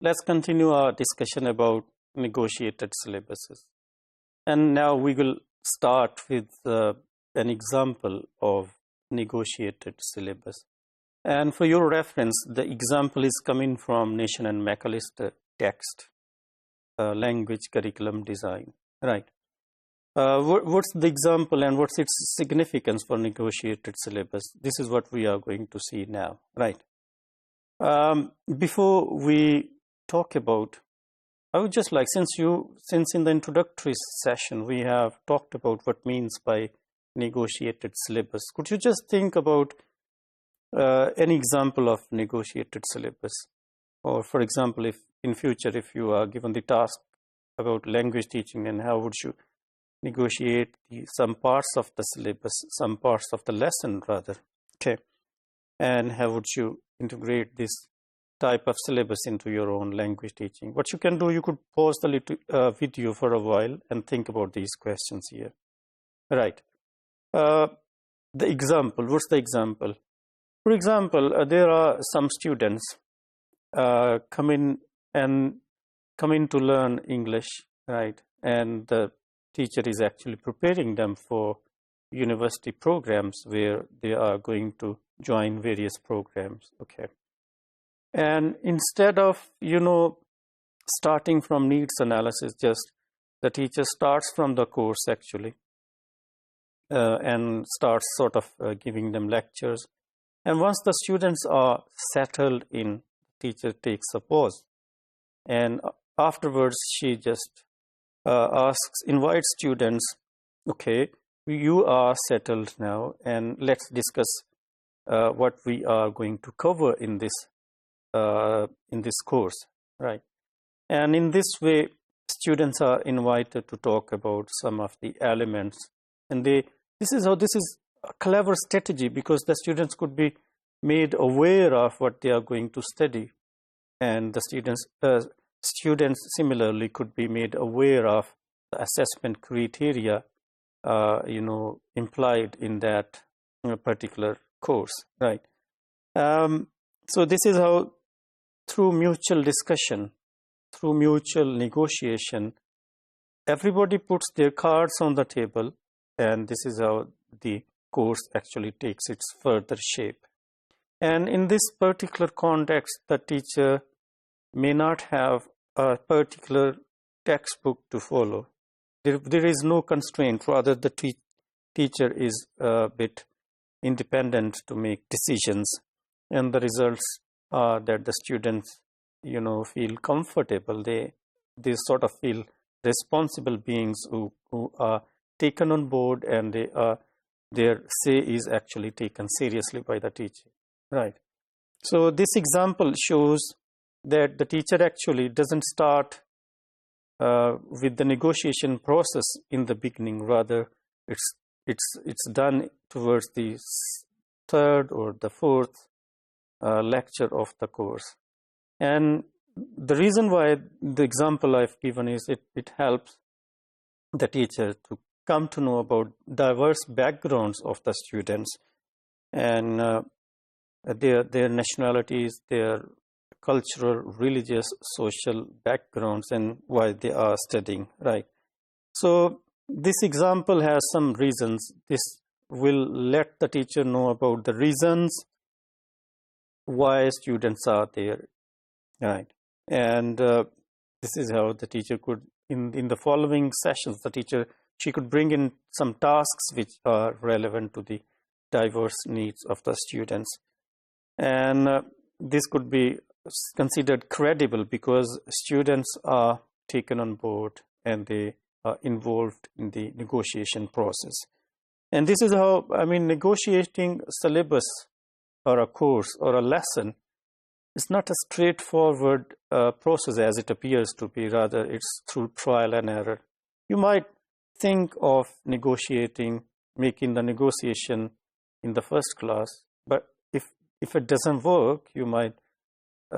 let's continue our discussion about negotiated syllabuses. And now we will start with an example of negotiated syllabus. And for your reference, the example is coming from Nation and McAllister text, language curriculum design, right? What's the example and what's its significance for negotiated syllabus? This is what we are going to see now, right? Before we talk about, I would just like, since in the introductory session we have talked about what means by negotiated syllabus, could you just think about an example of negotiated syllabus? Or for example, if in future, if you are given the task about language teaching, and how would you negotiate some parts of the syllabus, some parts of the lesson rather, okay? And how would you integrate this type of syllabus into your own language teaching? What you can do, you could pause the video for a while and think about these questions here, right? The example, what's the example? For example, there are some students come in to learn English, right? And the teacher is actually preparing them for university programs where they are going to join various programs, okay? And instead of, starting from needs analysis, just the teacher starts from the course actually and starts sort of giving them lectures. And once the students are settled in, the teacher takes a pause. And afterwards, she just invites students, okay, you are settled now, and let's discuss what we are going to cover in this course, right? And in this way, students are invited to talk about some of the elements, and this is a clever strategy, because the students could be made aware of what they are going to study, and the students similarly could be made aware of the assessment criteria implied in that particular course, right? So this is how, through mutual discussion, through mutual negotiation, everybody puts their cards on the table, and this is how the course actually takes its further shape. And in this particular context, the teacher may not have a particular textbook to follow. There is no constraint. Rather, the teacher is a bit independent to make decisions, and the results are that the students, feel comfortable. They sort of feel responsible beings who are taken on board, and their say is actually taken seriously by the teacher, right? So this example shows that the teacher actually doesn't start with the negotiation process in the beginning. Rather, it's done towards the third or the fourth lecture of the course. And the reason why the example I've given is it helps the teacher to come to know about diverse backgrounds of the students, and their nationalities, their cultural, religious, social backgrounds, and why they are studying, right? So this example has some reasons. This will let the teacher know about the reasons why students are there, right? And this is how the teacher could, in the following sessions, she could bring in some tasks which are relevant to the diverse needs of the students. And this could be considered credible because students are taken on board and they are involved in the negotiation process. And this is how, negotiating syllabus or a course or a lesson is not a straightforward process as it appears to be. Rather, it's through trial and error. You might think of making the negotiation in the first class, but if it doesn't work, you might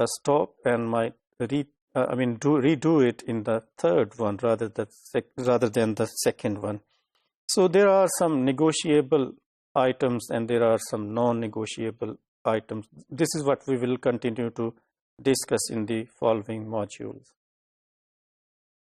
stop and might redo it in the third one rather than the second one. So there are some negotiable items and there are some non-negotiable items. This is what we will continue to discuss in the following modules.